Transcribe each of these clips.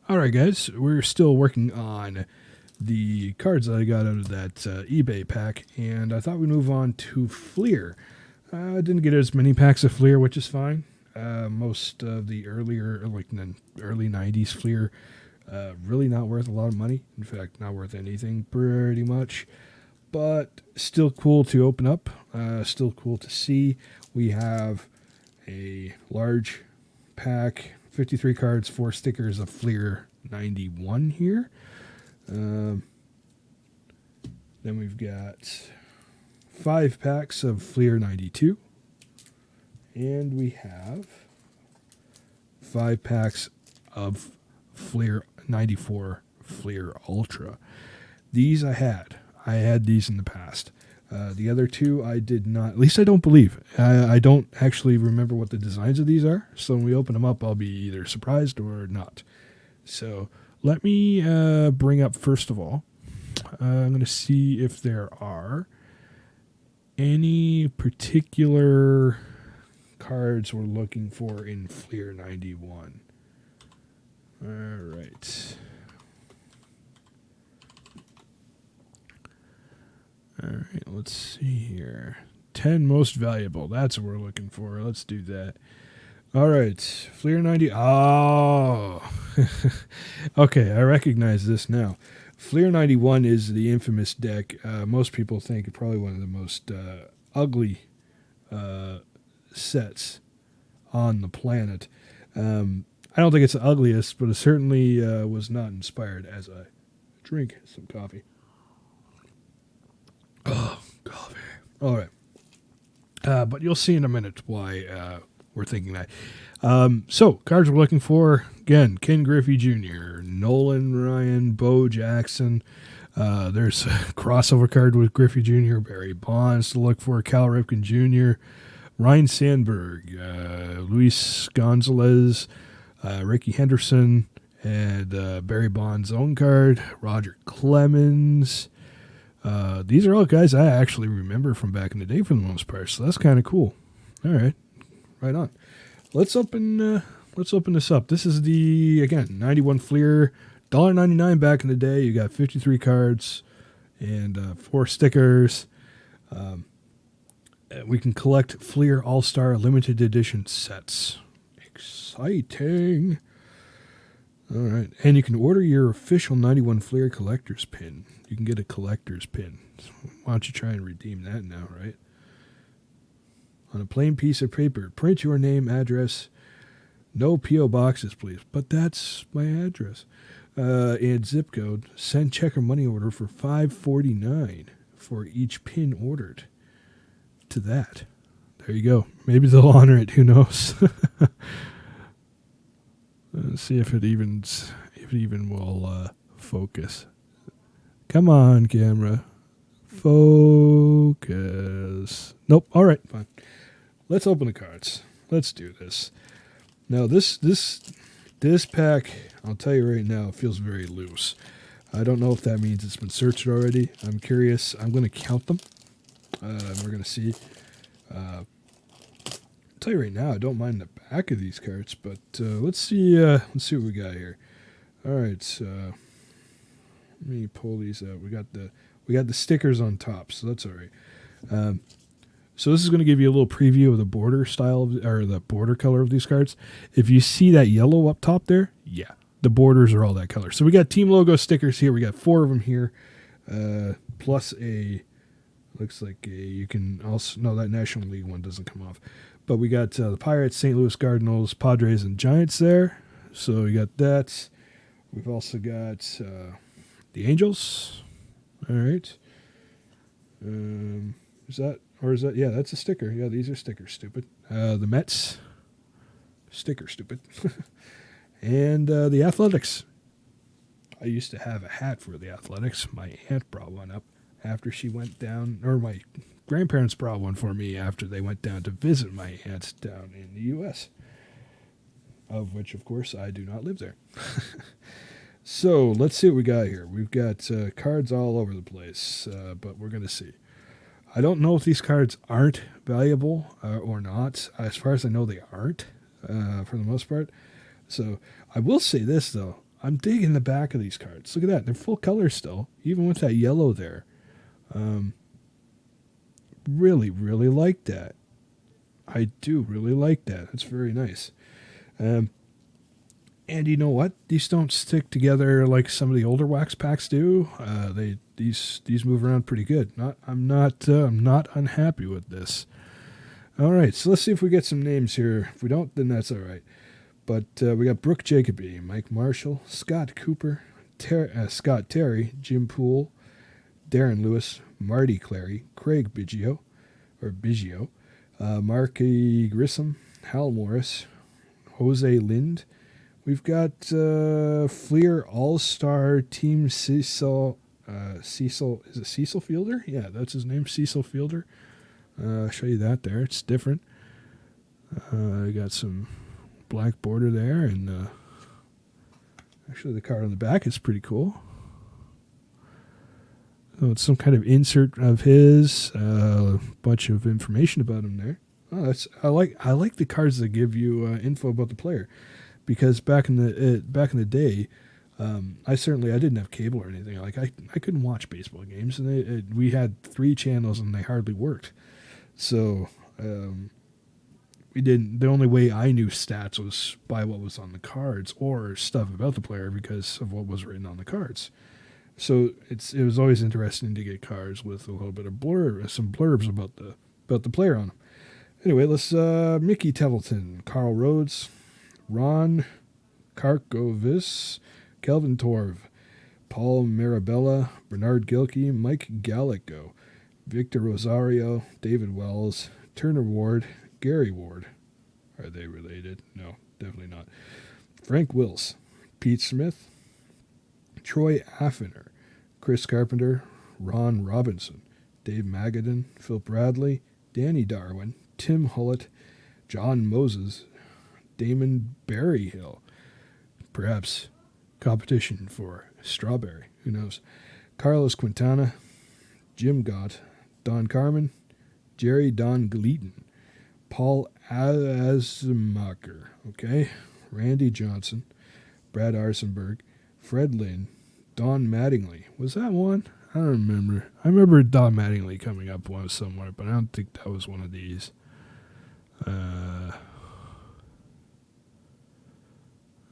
All right, guys, we're still working on the cards that I got out of that eBay pack, and I thought we'd move on to Fleer. I didn't get as many packs of Fleer, which is fine. Most of the early 90s Fleer, really not worth a lot of money. In fact, not worth anything, pretty much. But still cool to open up, still cool to see. We have a large pack, 53 cards, 4 stickers of Fleer 91 here. Then we've got 5 packs of Fleer 92. And we have 5 packs of Fleer 94 Fleer Ultra. These I had. I had these in the past. The other 2 I did not. At least I don't believe. I don't actually remember what the designs of these are. So when we open them up, I'll be either surprised or not. So let me bring up, first of all, I'm going to see if there are any particular cards we're looking for in Fleer 91. All right. All right, let's see here. 10 most valuable. That's what we're looking for. Let's do that. All right, Fleer 90. Oh, okay, I recognize this now. Fleer 91 is the infamous deck. Most people think probably one of the most ugly sets on the planet. I don't think it's the ugliest, but it certainly was not inspired as I drink some coffee. Oh, coffee. All right. But you'll see in a minute why we're thinking that. So, cards we're looking for, again, Ken Griffey Jr., Nolan Ryan, Bo Jackson. There's a crossover card with Griffey Jr., Barry Bonds to look for, Cal Ripken Jr., Ryan Sandberg, Luis Gonzalez, Ricky Henderson, and Barry Bonds' own card, Roger Clemens. These are all guys I actually remember from back in the day for the most part, so that's kind of cool. All right, right on. Let's open this up. This is the, again, 91 Fleer, $1.99 back in the day. You got 53 cards and 4 stickers. We can collect Fleer All-Star limited edition sets. Exciting. All right, and you can order your official 91 Fleer collector's pin. You can get a collector's pin. Why don't you try and redeem that now, right? On a plain piece of paper, print your name, address, no P.O. boxes, please. But that's my address. And zip code. Send check or money order for $5.49 for each pin ordered. To that. There you go. Maybe they'll honor it. Who knows? Let's see if it even will focus. Come on, camera. Focus. Nope. All right, fine. Let's open the cards. Let's do this. Now, this pack, I'll tell you right now, feels very loose. I don't know if that means it's been searched already. I'm curious. I'm going to count them. We're going to see. I'll tell you right now, I don't mind the back of these cards, but let's see what we got here. All right, let me pull these out. We got the stickers on top, so that's all right. So this is going to give you a little preview of the border style or the border color of these cards. If you see that yellow up top there, yeah, the borders are all that color. So we got team logo stickers here. We got 4 of them here, plus a. Looks like you can also, no, that National League one doesn't come off. But we got the Pirates, St. Louis Cardinals, Padres, and Giants there. So we got that. We've also got the Angels. All right. Is that, yeah, that's a sticker. Yeah, these are stickers, stupid. The Mets. Sticker, stupid. And the Athletics. I used to have a hat for the Athletics. My aunt brought one up after she went down, or my grandparents brought one for me after they went down to visit my aunts down in the U.S., of which, of course, I do not live there. So let's see what we got here. We've got cards all over the place, but we're going to see. I don't know if these cards aren't valuable or not. As far as I know, they aren't for the most part. So I will say this, though. I'm digging the back of these cards. Look at that. They're full color still, even with that yellow there. Really, really like that. I do really like that. It's very nice. And you know what? These don't stick together like some of the older wax packs do. These move around pretty good. I'm not unhappy with this. All right, so let's see if we get some names here. If we don't, then that's all right. But we got Brooke Jacoby, Mike Marshall, Scott Cooper, Scott Terry, Jim Poole, Darren Lewis, Marty Clary, Craig Biggio, Marky Grissom, Hal Morris, Jose Lind. We've got Fleer All-Star Team Cecil. Cecil, is it Cecil Fielder? Yeah, that's his name, Cecil Fielder. I'll show you that there. It's different. I got some black border there, and actually the card on the back is pretty cool. So it's some kind of insert of his, a bunch of information about him there. Oh, I like the cards that give you info about the player, because back in the day, I didn't have cable or anything. Like I couldn't watch baseball games, and we had 3 channels and they hardly worked. So we didn't. The only way I knew stats was by what was on the cards or stuff about the player because of what was written on the cards. So it was always interesting to get cards with a little bit of some blurbs about the player on them. Anyway, let's Mickey Tettleton, Carl Rhodes, Ron Karkovis, Kelvin Torv, Paul Marabella, Bernard Gilkey, Mike Gallico, Victor Rosario, David Wells, Turner Ward, Gary Ward. Are they related? No, definitely not. Frank Wills, Pete Smith, Troy Affiner, Chris Carpenter, Ron Robinson, Dave Magadan, Phil Bradley, Danny Darwin, Tim Hullett, John Moses, Damon Berryhill. Perhaps competition for Strawberry. Who knows? Carlos Quintana, Jim Gott, Don Carmen, Jerry Don Gleaton, Paul Asmacher, okay, Randy Johnson, Brad Arsenberg, Fred Lynn, Don Mattingly. Was that one? I don't remember. I remember Don Mattingly coming up once somewhere, but I don't think that was one of these.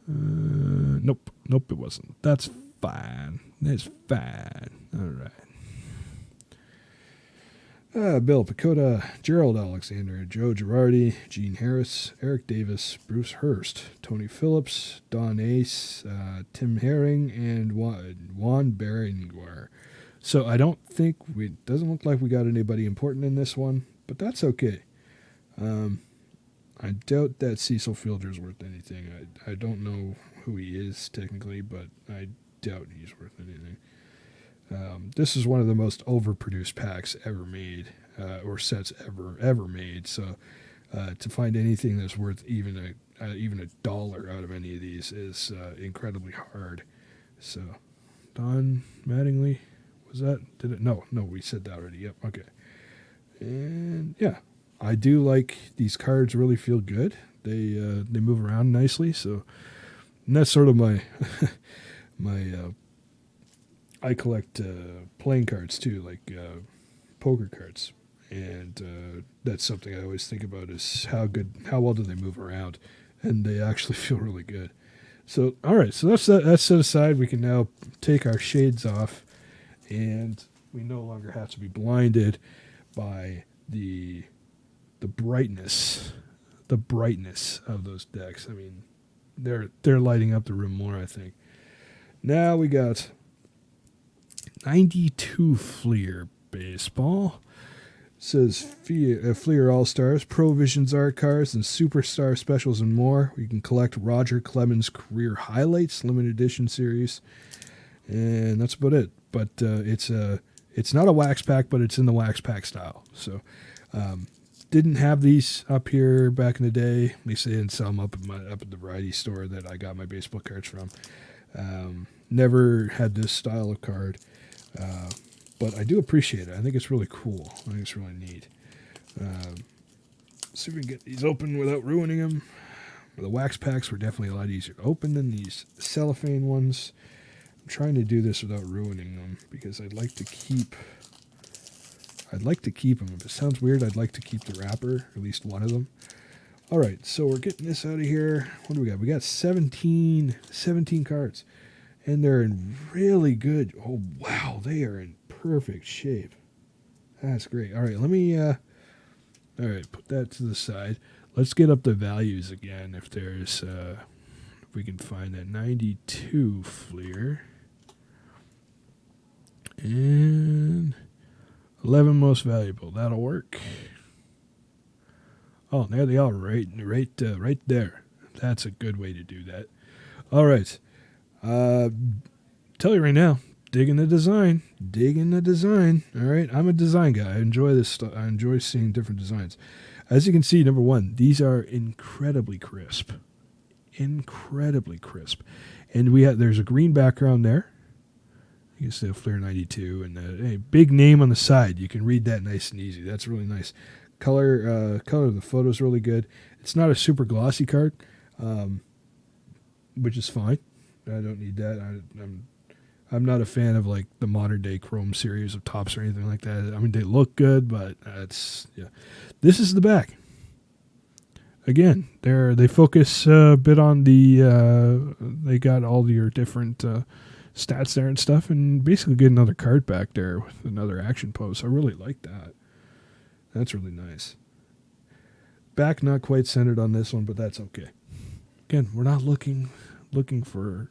Nope, it wasn't. That's fine. That's fine. All right. Bill Pacoda, Gerald Alexander, Joe Girardi, Gene Harris, Eric Davis, Bruce Hurst, Tony Phillips, Don Ace, Tim Herring, and Juan Berenguer. So I don't think doesn't look like we got anybody important in this one, but that's okay. I doubt that Cecil Fielder's worth anything. I don't know who he is technically, but I doubt he's worth anything. This is one of the most overproduced packs ever made, or sets ever made. So to find anything that's worth even a dollar out of any of these is incredibly hard. So Don Mattingly, was that? Did it? No, we said that already. Yep. Okay. And yeah, I do like these cards. Really feel good. They move around nicely. So and that's sort of my I collect playing cards too, like poker cards, and that's something I always think about is how well do they move around, and they actually feel really good. So all right, so that's set aside. We can now take our shades off, and we no longer have to be blinded by the brightness of those decks. I mean, they're lighting up the room more, I think. Now we got 92 Fleer baseball. It says Fleer All-Stars, Pro Visions art cards, and Superstar specials and more. You can collect Roger Clemens Career Highlights limited edition series, and that's about it. But it's not a wax pack, but it's in the wax pack style. So didn't have these up here back in the day. At least they didn't sell them up at the variety store that I got my baseball cards from. Never had this style of card. But I do appreciate it. I think it's really cool. I think it's really neat. See if we can get these open without ruining them. The wax packs were definitely a lot easier to open than these cellophane ones. I'm trying to do this without ruining them because I'd like to keep them. If it sounds weird, I'd like to keep the wrapper, at least one of them. All right, so we're getting this out of here. What do we got? We got 17 cards, and they're in really good. Oh wow, they are in perfect shape. That's great. All right, let me. All right, put that to the side. Let's get up the values again. If there's, if we can find that 92 Fleer and 11 most valuable. That'll work. Oh, there they are, right there. That's a good way to do that. All right. Tell you right now, digging the design. All right, I'm a design guy. I enjoy this stuff. I enjoy seeing different designs. As you can see, number one, these are incredibly crisp, and there's a green background there. You can see a Fleer 92 and a big name on the side. You can read that nice and easy. That's really nice. Color of the photo is really good. It's not a super glossy card, which is fine. I don't need that. I'm not a fan of like the modern day Chrome series of tops or anything like that. I mean, they look good, but yeah. This is the back. Again, they focus a bit on they got all your different stats there and stuff, and basically get another card back there with another action pose. I really like that. That's really nice. Back not quite centered on this one, but that's okay. Again, we're not looking for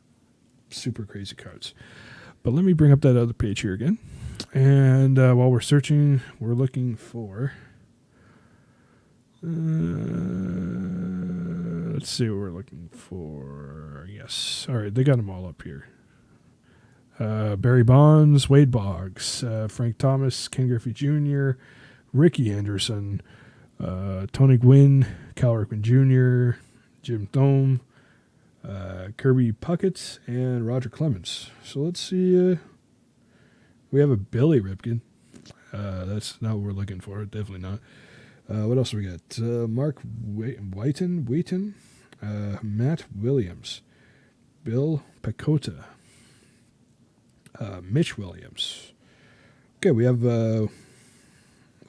super crazy cards. But let me bring up that other page here again. And while we're searching, we're looking for... let's see what we're looking for. Yes. All right, they got them all up here. Barry Bonds, Wade Boggs, Frank Thomas, Ken Griffey Jr., Ricky Anderson, Tony Gwynn, Cal Ripken Jr., Jim Thome, Kirby Puckett, and Roger Clemens. So let's see. We have a Billy Ripken. That's not what we're looking for. Definitely not. What else we got? Mark Wheaton, Matt Williams, Bill Pecota, Mitch Williams. Okay, we have an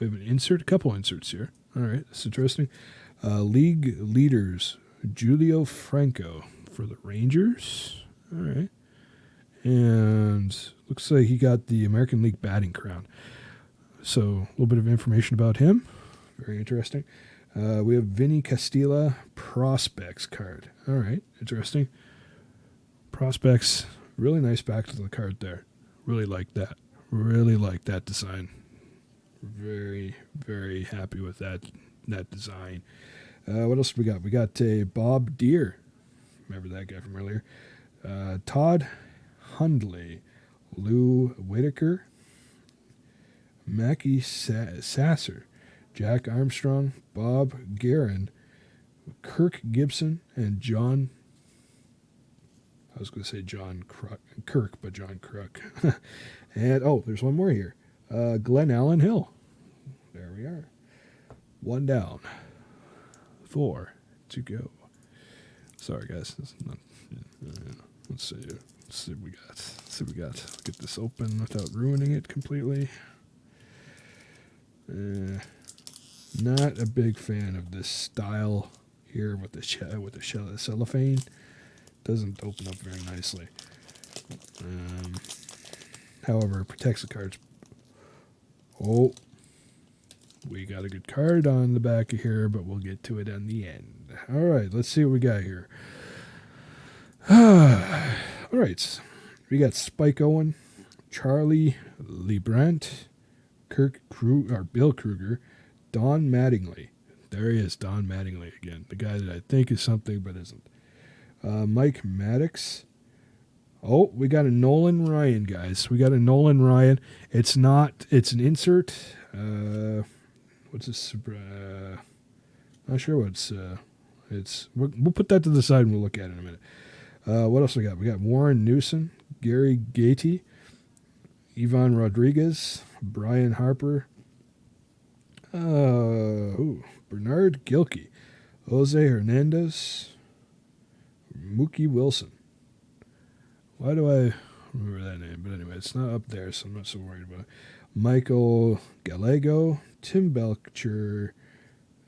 insert, a couple inserts here. All right, that's interesting. League leaders, Julio Franco for the Rangers. All right. And looks like he got the American League batting crown. So a little bit of information about him. Very interesting. We have Vinny Castilla prospects card. All right, interesting. Prospects, really nice back to the card there. Really like that. Really like that design. Very, very happy with that design. What else we got? We got Bob Deere. Remember that guy from earlier. Todd Hundley, Lou Whitaker, Mackie Sasser, Jack Armstrong, Bob Guerin, Kirk Gibson, and John... I was going to say John Kirk, but John Kruk. And, there's one more here. Glenn Allen Hill. There we are. One down. 4 to go. Sorry, guys. Let's see what we got. Let's get this open without ruining it completely. Not a big fan of this style here with the cellophane. Doesn't open up very nicely. However, it protects the cards. Oh, we got a good card on the back of here, but we'll get to it in the end. All right, let's see what we got here. All right, we got Spike Owen, Charlie Leibrandt, Bill Kruger, Don Mattingly. There he is, Don Mattingly again, the guy that I think is something but isn't. Mike Maddox. Oh, we got a Nolan Ryan, guys. We got a Nolan Ryan. It's an insert. What's this? Not sure what's. We'll put that to the side and we'll look at it in a minute. What else we got? We got Warren Newson, Gary Gaety, Ivan Rodriguez, Brian Harper, Bernard Gilkey, Jose Hernandez, Mookie Wilson. Why do I remember that name? But anyway, it's not up there, so I'm not so worried about it. Michael Gallego, Tim Belcher,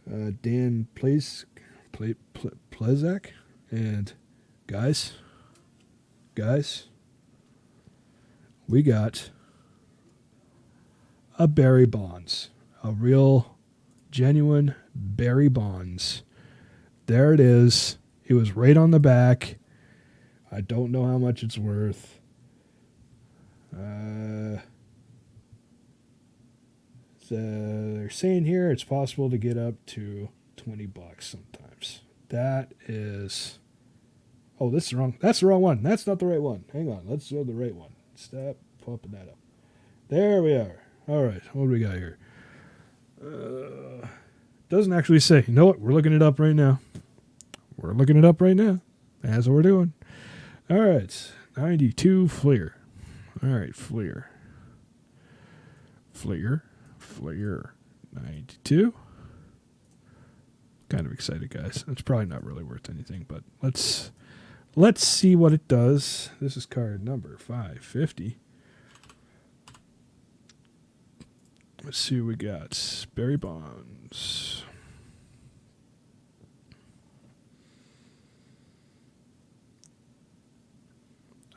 Dan Plezak, and guys, we got a Barry Bonds, a real, genuine Barry Bonds. There it is. It was right on the back. I don't know how much it's worth. They're saying here it's possible to get up to $20 sometimes. That is. Oh, this is wrong. That's the wrong one. That's not the right one. Hang on. Let's go to the right one. Stop popping that up. There we are. All right. What do we got here? Doesn't actually say. You know what? We're looking it up right now. That's what we're doing. All right. 92 Fleer. All right. Fleer. 92. Kind of excited, guys. It's probably not really worth anything, but let's see what it does. This is card number 550. Let's see what we got. Barry Bonds.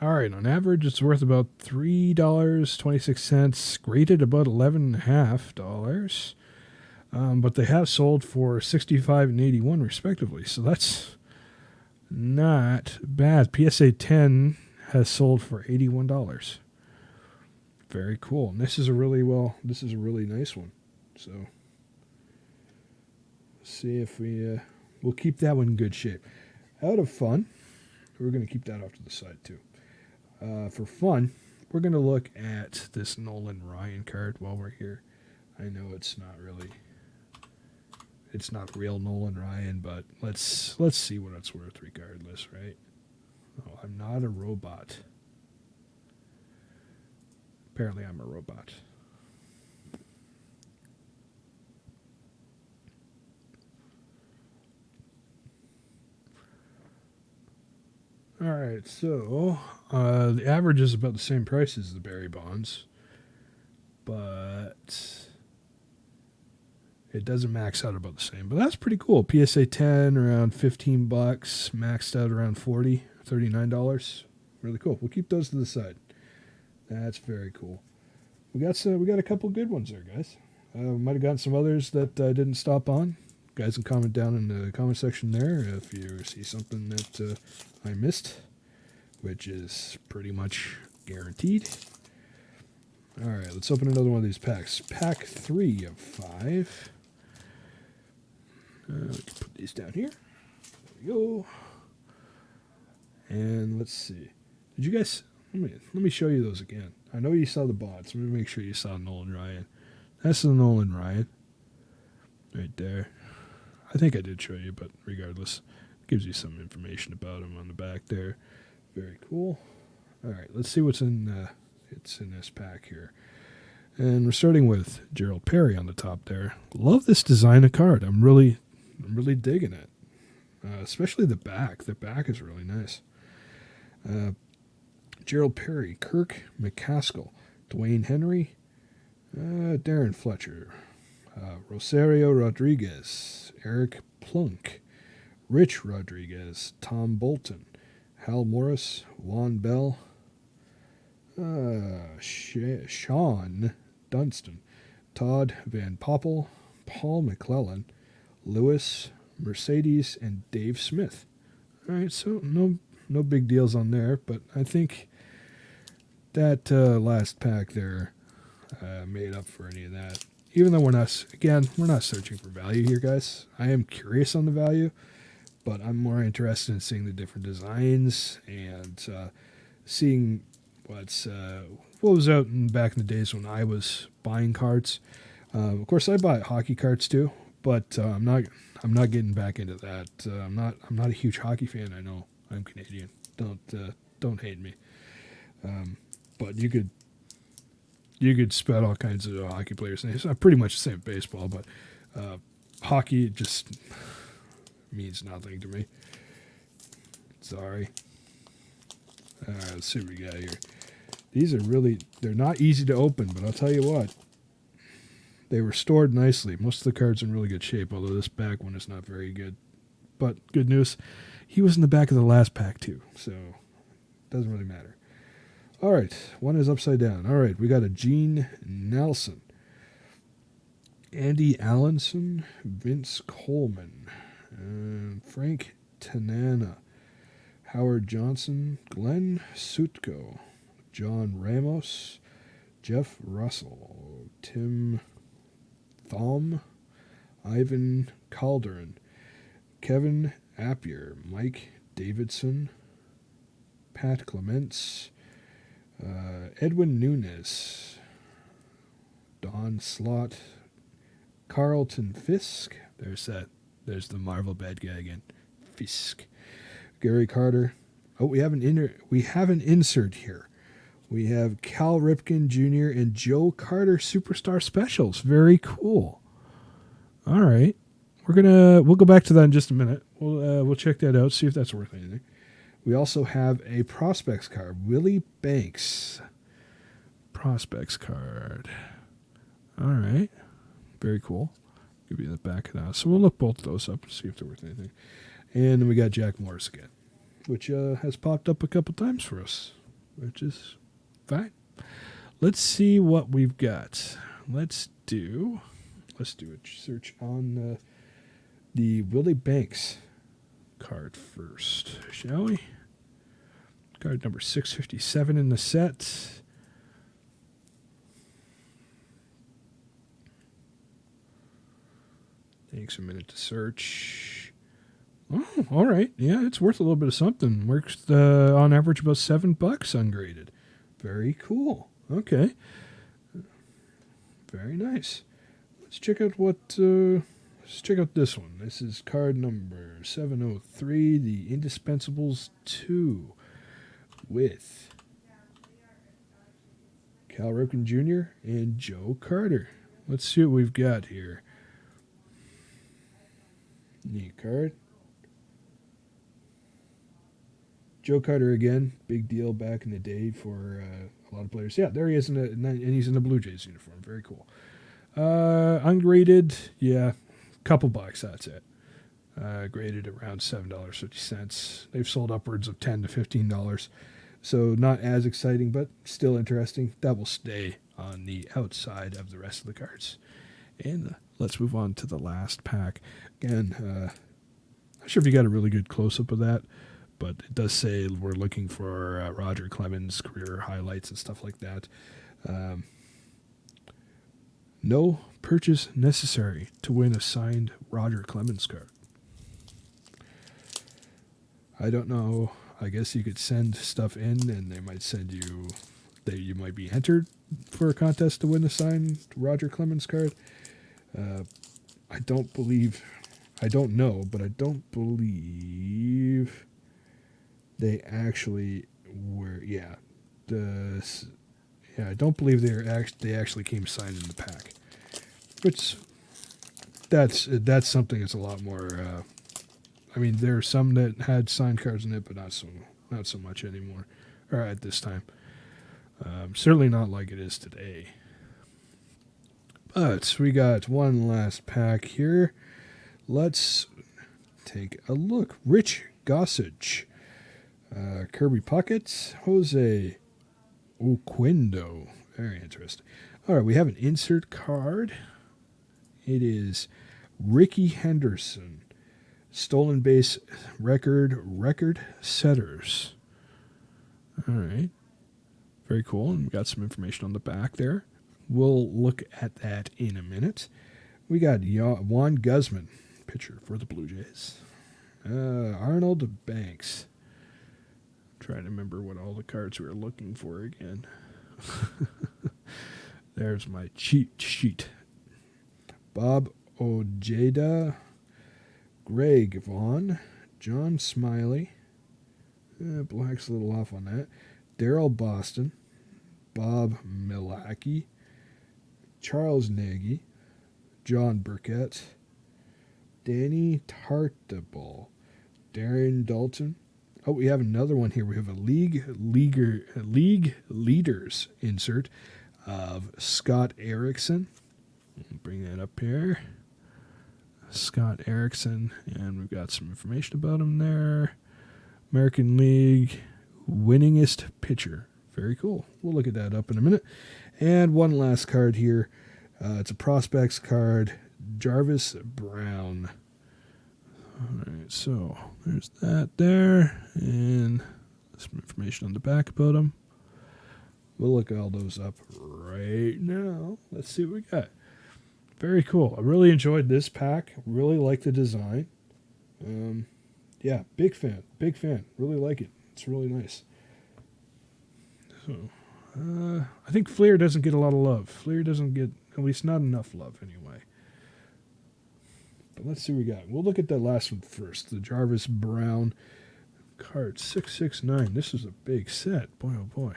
All right, on average, it's worth about $3.26, graded about $11.50. But they have sold for $65 and $81 respectively, so that's not bad. PSA 10 has sold for $81. Very cool. And this is a really nice one. So let's see if we'll keep that one in good shape. Out of fun, we're going to keep that off to the side too. For fun, we're going to look at this Nolan Ryan card while we're here. I know it's not real Nolan Ryan, but let's see what it's worth regardless, right? Oh, I'm not a robot. Apparently I'm a robot. All right, so the average is about the same price as the Barry Bonds, but it doesn't max out about the same. But that's pretty cool. PSA 10 around $15, maxed out around $39. Really cool. We'll keep those to the side. That's very cool. We got a couple good ones there, guys. Might have gotten some others that I didn't stop on. Guys can comment down in the comment section there if you see something that I missed, which is pretty much guaranteed. All right, let's open another one of these packs. Pack 3 of 5. We can put these down here. There we go. And let's see. Did you guys... Let me show you those again. I know you saw the bots. Let me make sure you saw Nolan Ryan. That's the Nolan Ryan. Right there. I think I did show you, but regardless, it gives you some information about him on the back there. Very cool. All right, let's see what's in this pack here. And we're starting with Gerald Perry on the top there. Love this design of card. I'm really digging it. Especially the back. The back is really nice. Gerald Perry, Kirk McCaskill, Dwayne Henry, Darren Fletcher, Rosario Rodriguez, Eric Plunk, Rich Rodriguez, Tom Bolton, Hal Morris, Juan Bell, Sean Dunston, Todd Van Poppel, Paul McClellan, Lewis, Mercedes, and Dave Smith. All right, so no big deals on there, but I think that last pack there made up for any of that. Even though we're not searching for value here, guys. I am curious on the value, but I'm more interested in seeing the different designs and seeing what was out back in the days when I was buying cards. Of course, I buy hockey cards too, but I'm not getting back into that. I'm not a huge hockey fan. I know I'm Canadian. Don't hate me. But you could spread all kinds of hockey players' names. I'm pretty much the same baseball, but hockey just means nothing to me. Sorry. All right, let's see what we got here. These are they're not easy to open, but I'll tell you what. They were stored nicely. Most of the cards in really good shape, although this back one is not very good. But good news, he was in the back of the last pack too, so it doesn't really matter. All right, one is upside down. All right, we got a Gene Nelson, Andy Allenson, Vince Coleman, Frank Tanana, Howard Johnson, Glenn Sutko, John Ramos, Jeff Russell, Tim Thom, Ivan Calderon, Kevin Appier, Mike Davidson, Pat Clements, Edwin Nunes, Don Slott, Carlton Fisk. There's the Marvel bad guy again. Fisk. Gary Carter. Oh, we have an insert here. We have Cal Ripken Jr. and Joe Carter Superstar Specials. Very cool. All right. We'll go back to that in just a minute. We'll check that out, see if that's worth anything. We also have a Prospects card. Willie Banks. Prospects card. All right. Very cool. Give you the back of that. So we'll look both of those up and see if they're worth anything. And then we got Jack Morris again, which has popped up a couple times for us, which is fine. Let's see what we've got. Let's do a search on the Willie Banks card first, shall we? Card number 657 in the set. Takes a minute to search. Oh, all right. Yeah, it's worth a little bit of something. Works on average about $7 ungraded. Very cool. Okay. Very nice. Let's check out let's check out this one. This is card number 703, the Indispensables 2 with Cal Ripken Jr. and Joe Carter. Let's see what we've got here. Neat card. Joe Carter again, big deal back in the day for a lot of players. Yeah, there he is, and he's in the Blue Jays uniform. Very cool. Ungraded, yeah, couple bucks, that's it. Graded around $7.50. They've sold upwards of $10 to $15, so not as exciting, but still interesting. That will stay on the outside of the rest of the cards. And let's move on to the last pack. Again, not sure if you got a really good close-up of that, but it does say we're looking for Roger Clemens career highlights and stuff like that. No purchase necessary to win a signed Roger Clemens card. I don't know. I guess you could send stuff in and they might send you, you might be entered for a contest to win a signed Roger Clemens card. I don't know, but I don't believe they actually were. Yeah, I don't believe they actually came signed in the pack. Which that's something that's a lot more. I mean, there are some that had signed cards in it, but not so much anymore, or at this time. Certainly not like it is today. But we got one last pack here. Let's take a look. Rich Gossage, Kirby Puckett, Jose Oquendo. Very interesting. All right, we have an insert card. It is Ricky Henderson, stolen base record setters. All right, very cool. And we got some information on the back there. We'll look at that in a minute. We got Juan Guzman, pitcher for the Blue Jays. Arnold Banks. I'm trying to remember what all the cards we were looking for again. There's my cheat sheet. Bob Ojeda, Greg Vaughn, John Smiley. Black's a little off on that. Daryl Boston, Bob Milwaukee, Charles Nagy, John Burkett, Danny Tartable, Darren Dalton, Oh, we have another one here. We have a league leaders insert of Scott Erickson. Bring that up here. Scott Erickson, and we've got some information about him there. American League winningest pitcher. Very cool. We'll look at that up in a minute. And one last card here. It's a prospects card. Jarvis Brown. All right, so there's that there. And some information on the back about him. We'll look all those up right now. Let's see what we got. Very cool. I really enjoyed this pack. Really like the design. Yeah, big fan. Big fan. Really like it. It's really nice. So, I think Fleer doesn't get a lot of love. Fleer doesn't get, at least not enough love anyway. But let's see what we got. We'll look at that last one first. The Jarvis Brown card 669. This is a big set. Boy, oh boy.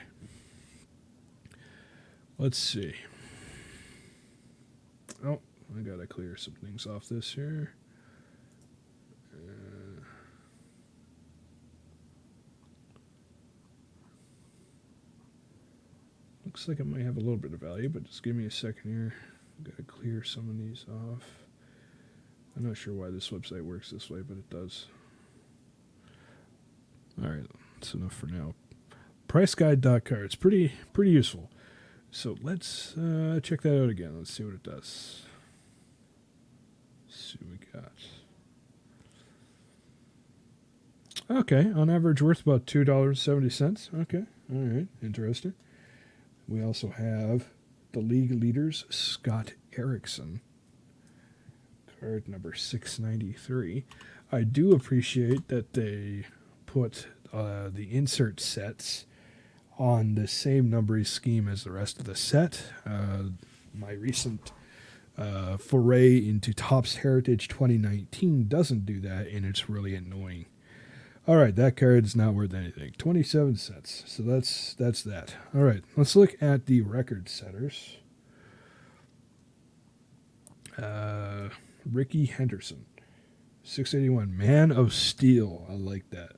Let's see. Oh, I gotta clear some things off this here. Looks like it might have a little bit of value, but just give me a second here. Gotta clear some of these off. I'm not sure why this website works this way, but it does. Alright, that's enough for now. Priceguide.cards. Pretty useful. So let's check that out again. Let's see what it does. Let's see what we got. Okay, on average worth about $2.70. Okay, all right, interesting. We also have the league leaders, Scott Erickson. Card number 693. I do appreciate that they put the insert sets on the same numbering scheme as the rest of the set. My recent foray into Topps Heritage 2019 doesn't do that, and it's really annoying. All right, that card's not worth anything. 27 cents. So that's that. All right, let's look at the record setters. Ricky Henderson, 681. Man of Steel. I like that.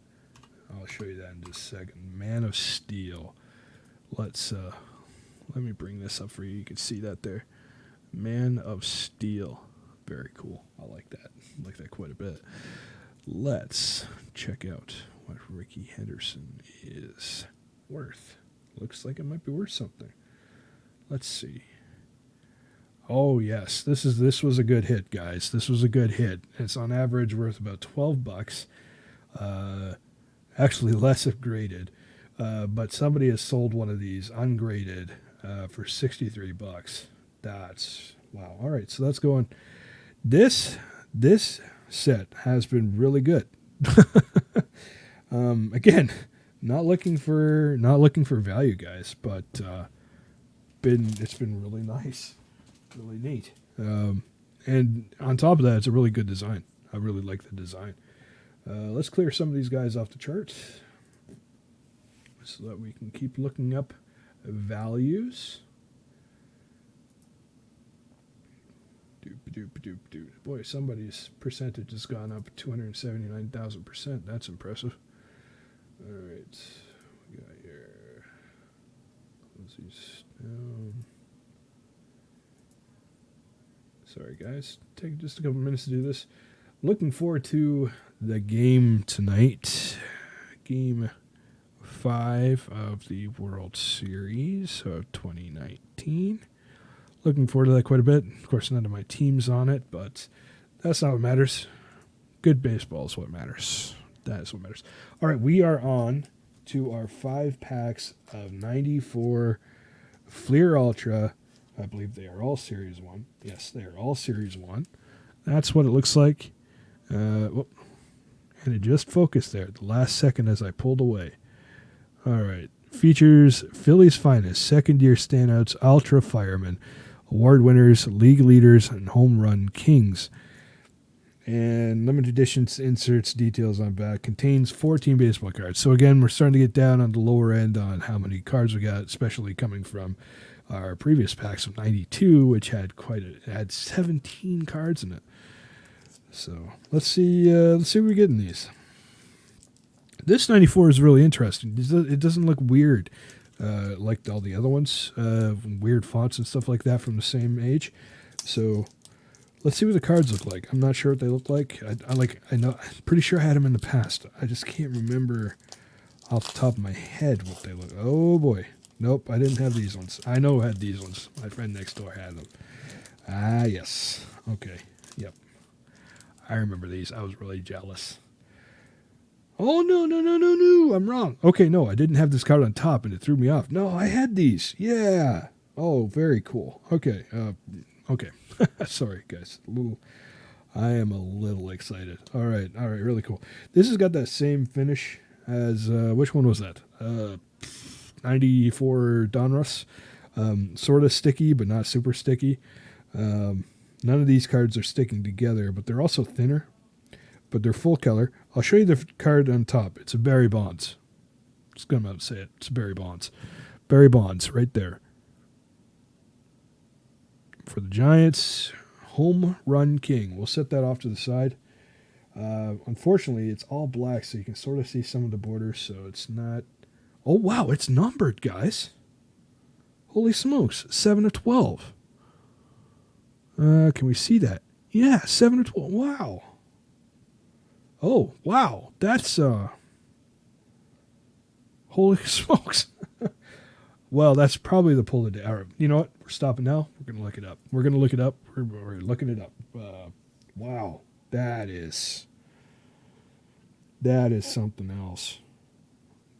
I'll show you that in just a second. Man of Steel. Let me bring this up for you. You can see that there. Man of Steel. Very cool. I like that. I like that quite a bit. Let's check out what Ricky Henderson is worth. Looks like it might be worth something. Let's see. Oh yes, this was a good hit, guys. This was a good hit. It's on average worth about $12. Actually less if graded. But somebody has sold one of these ungraded for $63. That's wow. All right, so that's going. This set has been really good. Again, not looking for value, guys, but it's been really nice, really neat. And on top of that, it's a really good design. I really like the design. Let's clear some of these guys off the chart so that we can keep looking up values. Boy, somebody's percentage has gone up 279,000%. That's impressive. All right, we got here. Close these down. Sorry, guys. Take just a couple minutes to do this. Looking forward to the game tonight. Game 5 of the World Series of 2019. Looking forward to that quite a bit. Of course, none of my team's on it, but that's not what matters. Good baseball is what matters. That is what matters. All right, we are on to our 5 packs of 94 Fleer Ultra. I believe they are all Series 1. Yes, they are all Series 1. That's what it looks like. And it just focused there at the last second as I pulled away. All right. Features Phillies finest, second-year standouts, Ultra Firemen, award winners, league leaders, and home run kings. And limited editions, inserts, details on back. Contains 14 baseball cards. So again, we're starting to get down on the lower end on how many cards we got, especially coming from our previous packs of 92, which had had 17 cards in it. So let's see what we get in these. This 94 is really interesting. It doesn't look weird like all the other ones, weird fonts and stuff like that from the same age. So let's see what the cards look like. I'm not sure what they look like. I know. I'm pretty sure I had them in the past. I just can't remember off the top of my head what they look. Oh boy, nope, I didn't have these ones. I know I had these ones. My friend next door had them. Ah, yes. Okay. Yep. I remember these. I was really jealous. Oh, no. I'm wrong. Okay, no, I didn't have this card on top and it threw me off. No, I had these. Yeah. Oh, very cool. Okay. Okay. Sorry, guys. I am a little excited. All right. Really cool. This has got that same finish as, which one was that? 94 Donruss. Sort of sticky, but not super sticky. None of these cards are sticking together, but they're also thinner. But they're full color. I'll show you the card on top. It's a Barry Bonds. Just going to say it. It's Barry Bonds. Barry Bonds right there. For the Giants, home run king. We'll set that off to the side. Unfortunately, it's all black, so you can sort of see some of the borders, so it's not... Oh, wow, it's numbered, guys. Holy smokes, 7 of 12. Can we see that? Yeah, 7 of 12. Wow. Oh, wow. That's, holy smokes. Well, that's probably the pull of the day. All right, you know what? We're stopping now. We're going to look it up. We're looking it up. Wow. That is something else.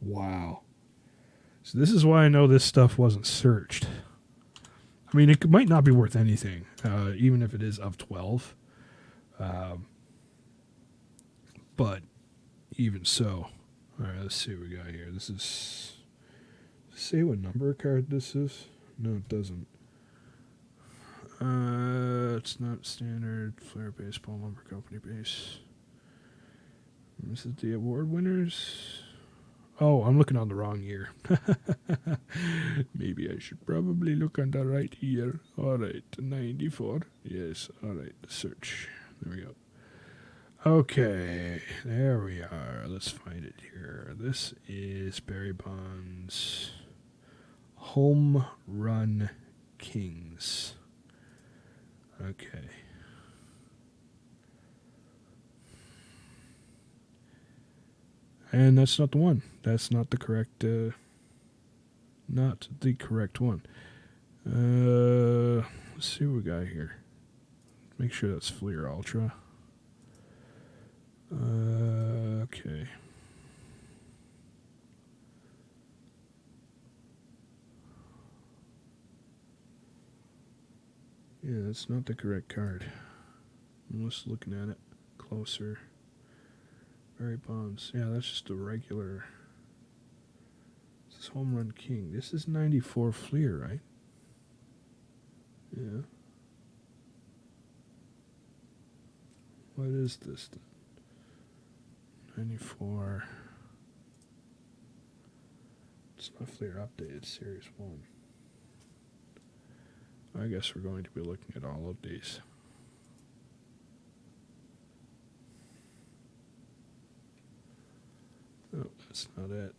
Wow. So this is why I know this stuff wasn't searched. I mean, it might not be worth anything, even if it is of 12. But even so. All right, let's see what we got here. This is... Say what number card this is? No, it doesn't. It's not standard. Flair Baseball Lumber Company base. This is the award winners. Oh, I'm looking on the wrong year. Maybe I should probably look on the right year. All right, 94. Yes, all right, search. There we go. Okay, there we are. Let's find it here. This is Barry Bonds Home Run Kings. Okay. And that's not the one. That's not the correct one. Let's see what we got here. Make sure that's Fleer Ultra. Okay. Yeah, that's not the correct card. I'm just looking at it closer. Barry Bonds. Yeah, that's just a regular. This is Home Run King. This is 94 Fleer, right? Yeah. What is this then? 94. It's not Fleer updated, Series 1. I guess we're going to be looking at all of these. Oh, that's not it.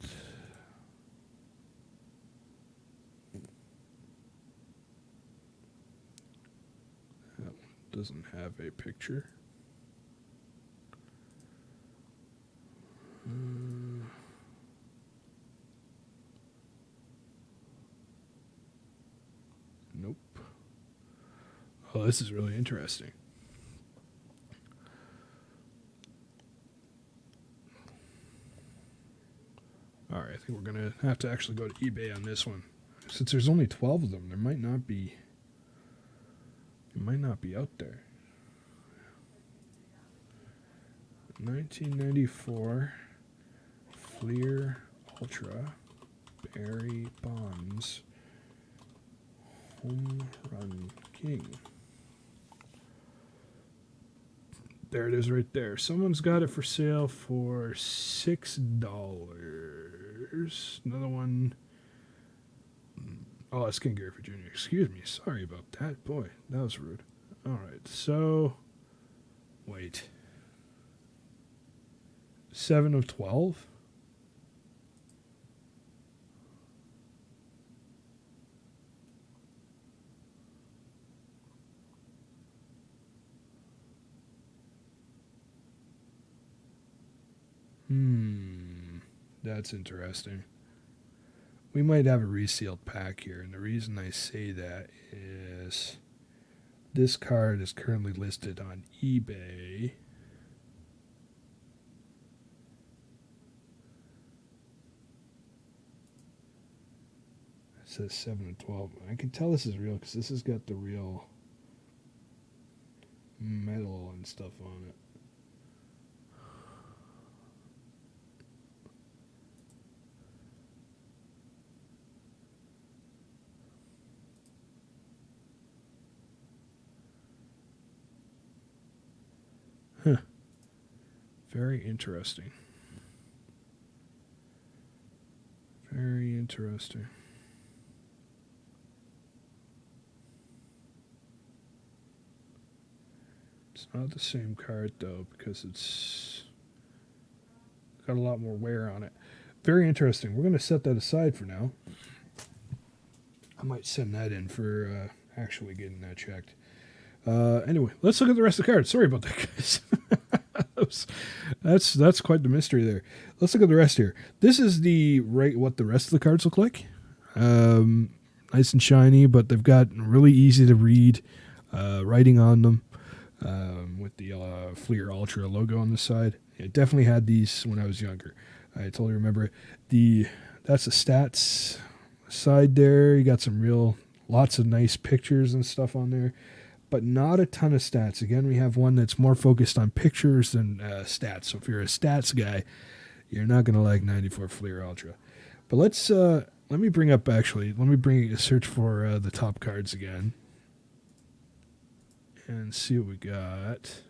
That one doesn't have a picture. Nope. Oh, this is really interesting. All right, I think we're going to have to actually go to eBay on this one. Since there's only 12 of them, there might not be... It might not be out there. 1994 Fleer Ultra Barry Bonds Home Run King. There it is right there. Someone's got it for sale for $6. Another one. Oh, that's King Griffey Jr. Excuse me. Sorry about that. Boy, that was rude. All right. So, wait. 7 of 12? That's interesting. We might have a resealed pack here, and the reason I say that is this card is currently listed on eBay. It says 7 and 12. I can tell this is real because this has got the real metal and stuff on it. Huh. Very interesting. Very interesting. It's not the same card though because it's got a lot more wear on it. Very interesting. We're going to set that aside for now. I might send that in for actually getting that checked. Anyway, let's look at the rest of the cards. Sorry about that, guys. That's quite the mystery there. Let's look at the rest here. This is what the rest of the cards look like. Nice and shiny, but they've got really easy to read writing on them with the Fleer Ultra logo on the side. I definitely had these when I was younger. I totally remember it. That's the stats side there. You got lots of nice pictures and stuff on there, but not a ton of stats. Again, we have one that's more focused on pictures than stats. So if you're a stats guy, you're not going to like 94 Fleer Ultra. But let me bring a search for the top cards again and see what we got.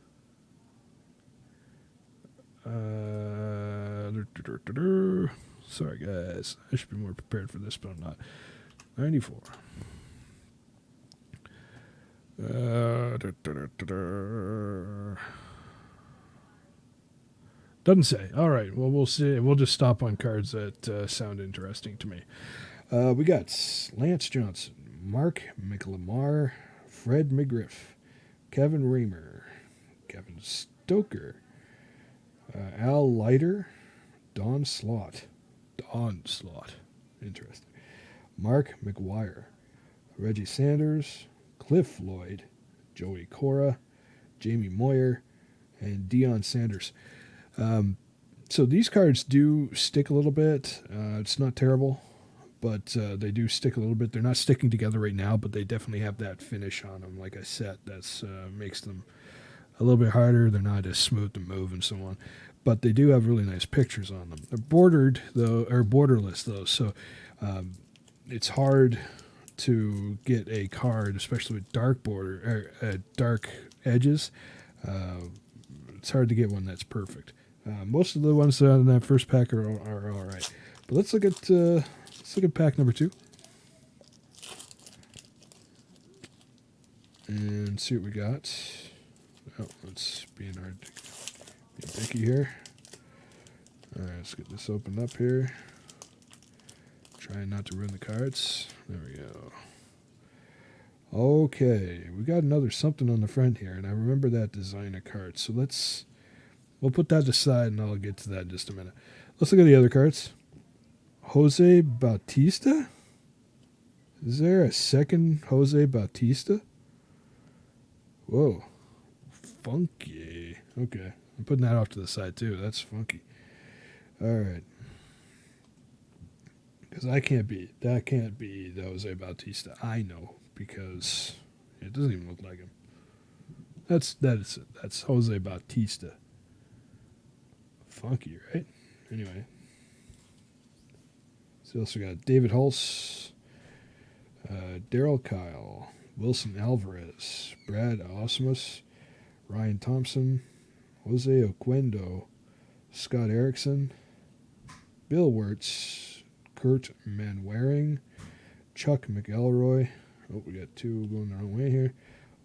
Sorry, guys. I should be more prepared for this, but I'm not. 94. Doesn't say. All right. Well, we'll see. We'll just stop on cards that sound interesting to me. We got Lance Johnson, Mark McLemore, Fred McGriff, Kevin Reamer, Kevin Stoker, Al Leiter, Don Slott. Interesting. Mark McGuire, Reggie Sanders, Cliff Lloyd, Joey Cora, Jamie Moyer, and Deion Sanders. So these cards do stick a little bit. It's not terrible, but they do stick a little bit. They're not sticking together right now, but they definitely have that finish on them. Like I said, that's makes them a little bit harder. They're not as smooth to move and so on. But they do have really nice pictures on them. They're borderless though, so it's hard to get a card, especially with dark dark edges. It's hard to get one that's perfect. Most of the ones in that first pack are all right. But let's look at pack number 2 and see what we got. Oh, let's be in our dicky here. All right, let's get this opened up here. Trying not to ruin the cards. There we go. Okay, we got another something on the front here, and I remember that designer card. So we'll put that aside, and I'll get to that in just a minute. Let's look at the other cards. Jose Bautista? Is there a second Jose Bautista? Whoa. Funky. Okay. I'm putting that off to the side, too. That's funky. All right. Because that can't be the Jose Bautista I know, because it doesn't even look like him. That's Jose Bautista. Funky, right? Anyway. So also got David Hulse, Daryl Kyle, Wilson Alvarez, Brad Osmus, Ryan Thompson, Jose Oquendo, Scott Erickson, Bill Wirtz, Kurt Manwaring, Chuck McElroy. Oh, we got two going the wrong way here.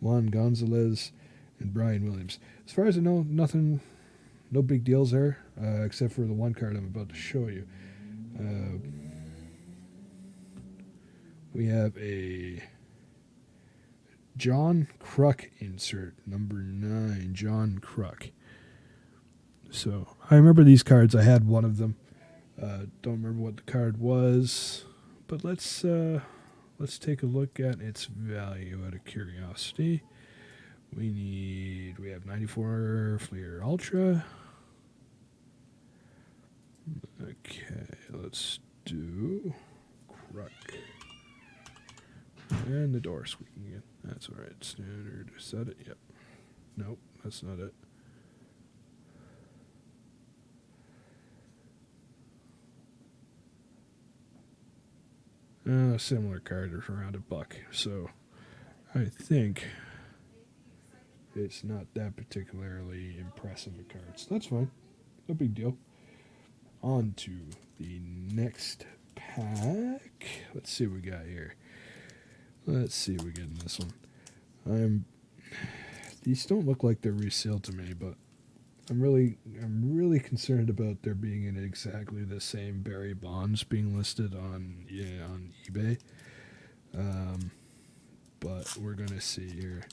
Juan Gonzalez and Brian Williams. As far as I know, no big deals there, except for the one card I'm about to show you. We have a John Kruk insert, number 9, John Kruk. So I remember these cards. I had one of them. Don't remember what the card was, but let's take a look at its value out of curiosity. We have 94 Fleer Ultra. Okay, let's do Kruk. And the door squeaking in. That's alright. Standard. Is that it? Yep. Nope, that's not it. Similar card is around $1, so I think it's not that particularly impressive a card. So that's fine. No big deal. On to the next pack. Let's see what we got here. Let's see what we get in this one. These don't look like they're resealed to me, but I'm really concerned about there being in exactly the same Barry Bonds being listed on eBay. But we're gonna see here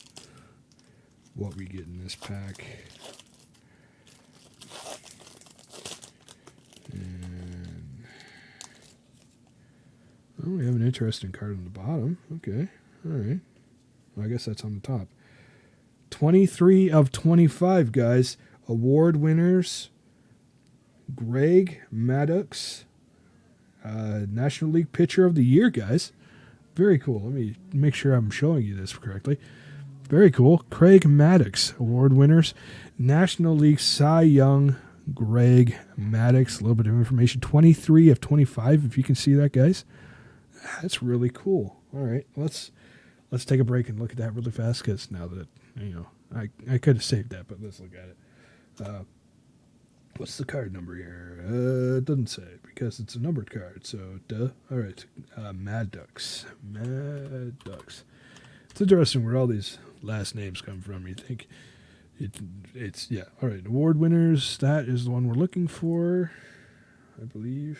what we get in this pack. And we have an interesting card on the bottom. Okay, all right. Well, I guess that's on the top. 23 of 25, guys. Award winners: Greg Maddux, National League Pitcher of the Year, guys. Very cool. Let me make sure I'm showing you this correctly. Very cool. Craig Maddux, award winners. National League Cy Young, Greg Maddux. A little bit of information. 23 of 25, if you can see that, guys. That's really cool. All right, let's take a break and look at that really fast, because now that, I could have saved that, but let's look at it. What's the card number here? It doesn't say, because it's a numbered card, so duh. All right, Maddux. It's interesting where all these last names come from. You think it's yeah. All right, award winners. That is the one we're looking for, I believe.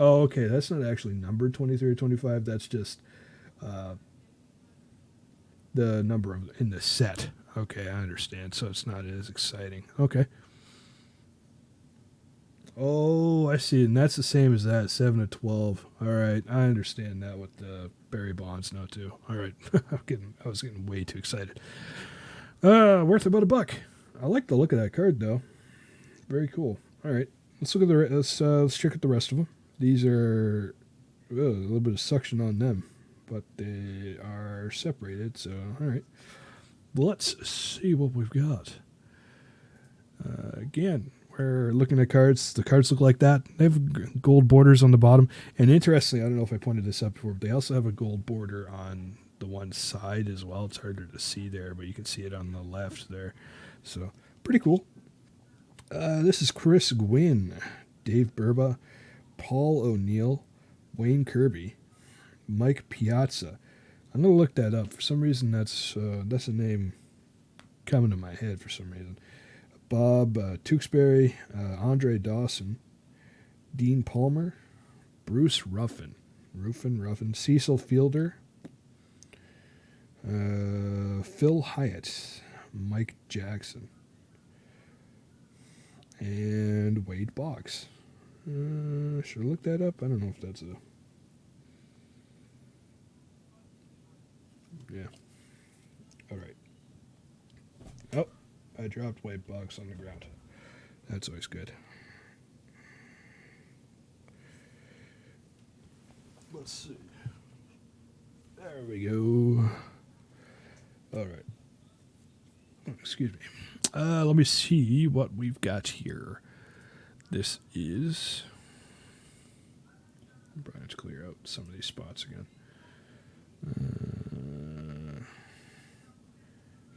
Oh, okay. That's not actually numbered 23 or 25. That's just the number in the set. Okay, I understand. So it's not as exciting. Okay. Oh, I see. And that's the same as that, 7 of 12. All right. I understand that with the Barry Bonds now, too. All right. I was getting way too excited. Worth about $1. I like the look of that card, though. Very cool. All right. Let's look at let's check out the rest of them. These are a little bit of suction on them, but they are separated. So, all right. Let's see what we've got. Again, we're looking at cards. The cards look like that. They have gold borders on the bottom. And interestingly, I don't know if I pointed this out before, but they also have a gold border on the one side as well. It's harder to see there, but you can see it on the left there. So, pretty cool. This is Chris Gwynn, Dave Burba, Paul O'Neill, Wayne Kirby, Mike Piazza. I'm going to look that up. For some reason, that's a name coming to my head for some reason. Bob Tewksbury, Andre Dawson, Dean Palmer, Bruce Ruffin, Cecil Fielder, Phil Hyatt, Mike Jackson, and Wade Boggs. Should I look that up? I don't know if that's a... Yeah. All right. Oh, I dropped Wade Boggs on the ground. That's always good. Let's see. There we go. All right. Excuse me. Let me see what we've got here. This is... I'm trying to clear out some of these spots again.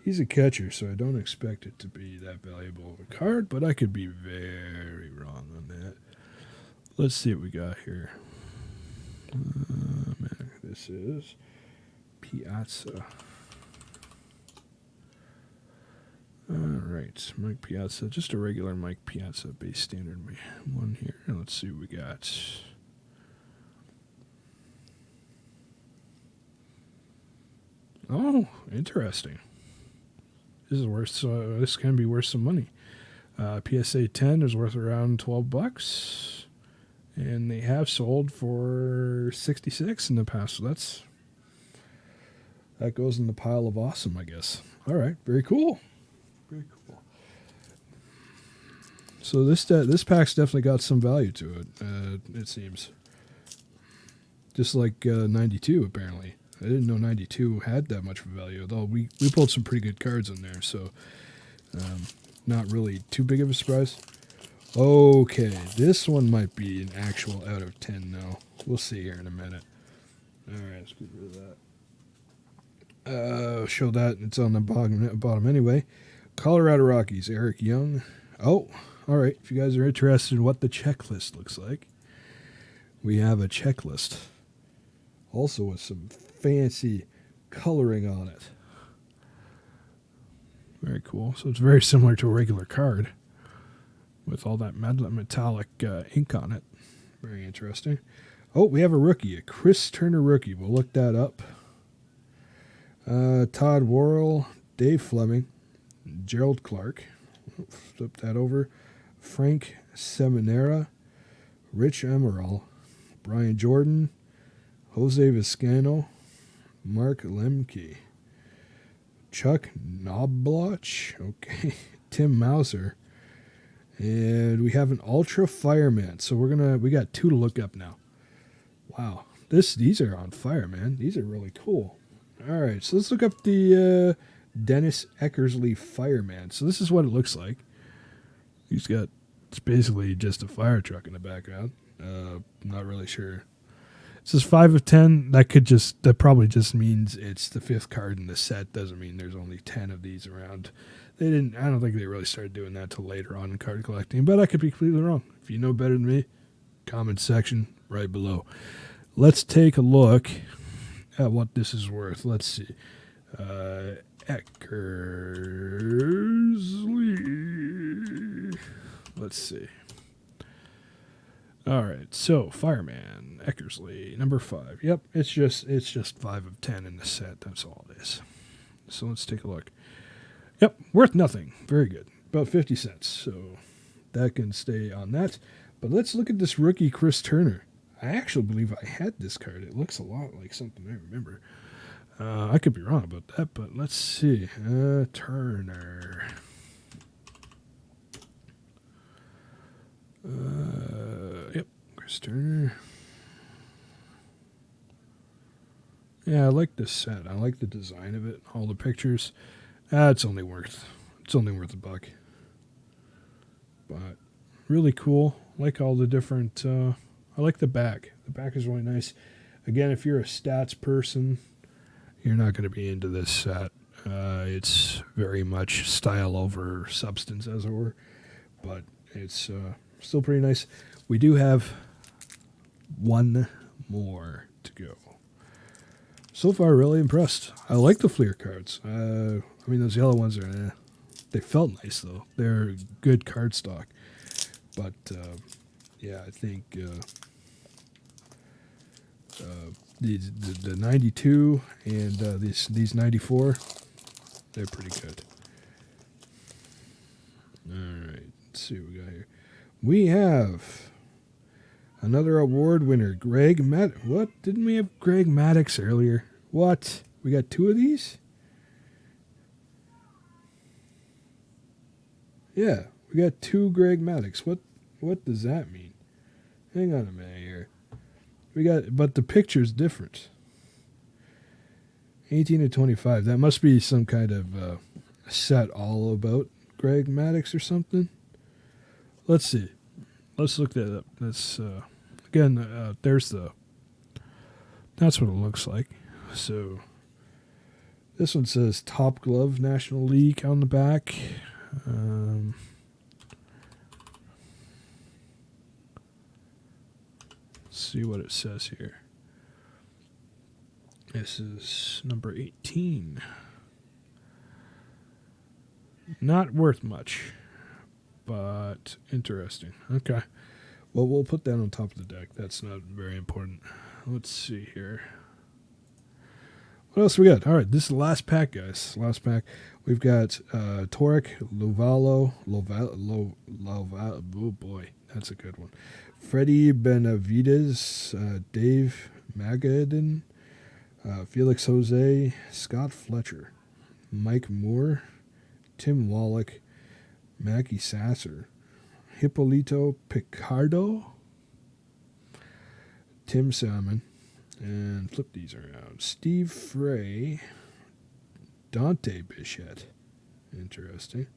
He's a catcher, so I don't expect it to be that valuable of a card, but I could be very wrong on that. Let's see what we got here. This is Piazza. All right, Mike Piazza, just a regular Mike Piazza base standard one here. Let's see what we got. Oh, interesting. This is worth. This can be worth some money. PSA 10 is worth around $12, and they have sold for 66 in the past. So that goes in the pile of awesome, I guess. All right, very cool. Very cool. So this pack's definitely got some value to it. It seems. Just like 92, apparently. I didn't know 92 had that much of a value, although we pulled some pretty good cards in there, so not really too big of a surprise. Okay, this one might be an actual out of 10 now. We'll see here in a minute. All right, let's get rid of that. Show that. It's on the bottom anyway. Colorado Rockies, Eric Young. Oh, all right. If you guys are interested in what the checklist looks like, we have a checklist. Also with some fancy coloring on it. Very cool. So it's very similar to a regular card with all that metallic ink on it. Very interesting. Oh, we have a rookie, a Chris Turner rookie. We'll look that up. Todd Worrell, Dave Fleming, Gerald Clark. Flip that over. Frank Seminara, Rich Emerald, Brian Jordan, Jose Vizcano, Mark Lemke, Chuck Knobloch, okay, Tim Mauser, and we have an Ultra Fireman. So we got two to look up now. Wow, these are on fire, man. These are really cool. All right, so let's look up the Dennis Eckersley Fireman. So this is what it looks like. It's basically just a fire truck in the background. Not really sure. It says 5 of 10. That probably just means it's the 5th card in the set. Doesn't mean there's only 10 of these around. I don't think they really started doing that till later on in card collecting, but I could be completely wrong. If you know better than me, comment section right below. Let's take a look at what this is worth. Let's see. Eckersley. Let's see. All right, so Fireman Eckersley, number 5. Yep, it's just 5 of 10 in the set. That's all it is. So let's take a look. Yep, worth nothing. Very good. About 50 cents. So that can stay on that. But let's look at this rookie Chris Turner. I actually believe I had this card. It looks a lot like something I remember. I could be wrong about that, but let's see. Turner. Yep, Chris Turner. Yeah, I like this set. I like the design of it. All the pictures. It's only worth $1. But really cool. Like all the different. I like the back. The back is really nice. Again, if you're a stats person, you're not going to be into this set. It's very much style over substance, as it were. But it's still pretty nice. We do have one more to go. So far, really impressed. I like the Fleer cards. Those yellow ones are, they felt nice, though. They're good card stock. But, I think the 92 and these 94, they're pretty good. All right, let's see what we got here. We have another award winner, Greg Maddux. What? Didn't we have Greg Maddux earlier? What? We got 2 of these? Yeah, we got 2 Greg Maddux. What does that mean? Hang on a minute here. But the picture's different. 18 to 25. That must be some kind of set all about Greg Maddux or something. Let's see. Let's look that up. That's that's what it looks like. So this one says Top Glove National League on the back. Let's see what it says here. This is number 18. Not worth much, but interesting. Okay. Well, we'll put that on top of the deck. That's not very important. Let's see here. What else we got? All right, this is the last pack, guys. Last pack. We've got Torek, oh boy, that's a good one. Freddie Benavides, Dave Magadan, Felix Jose, Scott Fletcher, Mike Moore, Tim Wallach, Mackie Sasser, Hippolito Picardo, Tim Salmon, and flip these around. Steve Frey, Dante Bichette, interesting,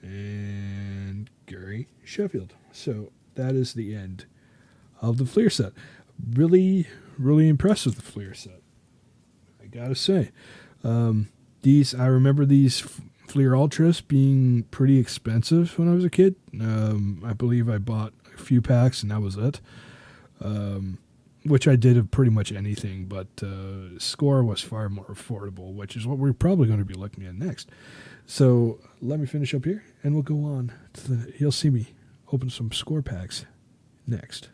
and Gary Sheffield. So that is the end of the Fleer set. Really, really impressed with the Fleer set, I gotta say. I remember these Fleer Ultras being pretty expensive when I was a kid. I believe I bought a few packs and that was it. Which I did of pretty much anything, but Score was far more affordable, which is what we're probably going to be looking at next. So let me finish up here, and we'll go on to you'll see me open some Score packs next.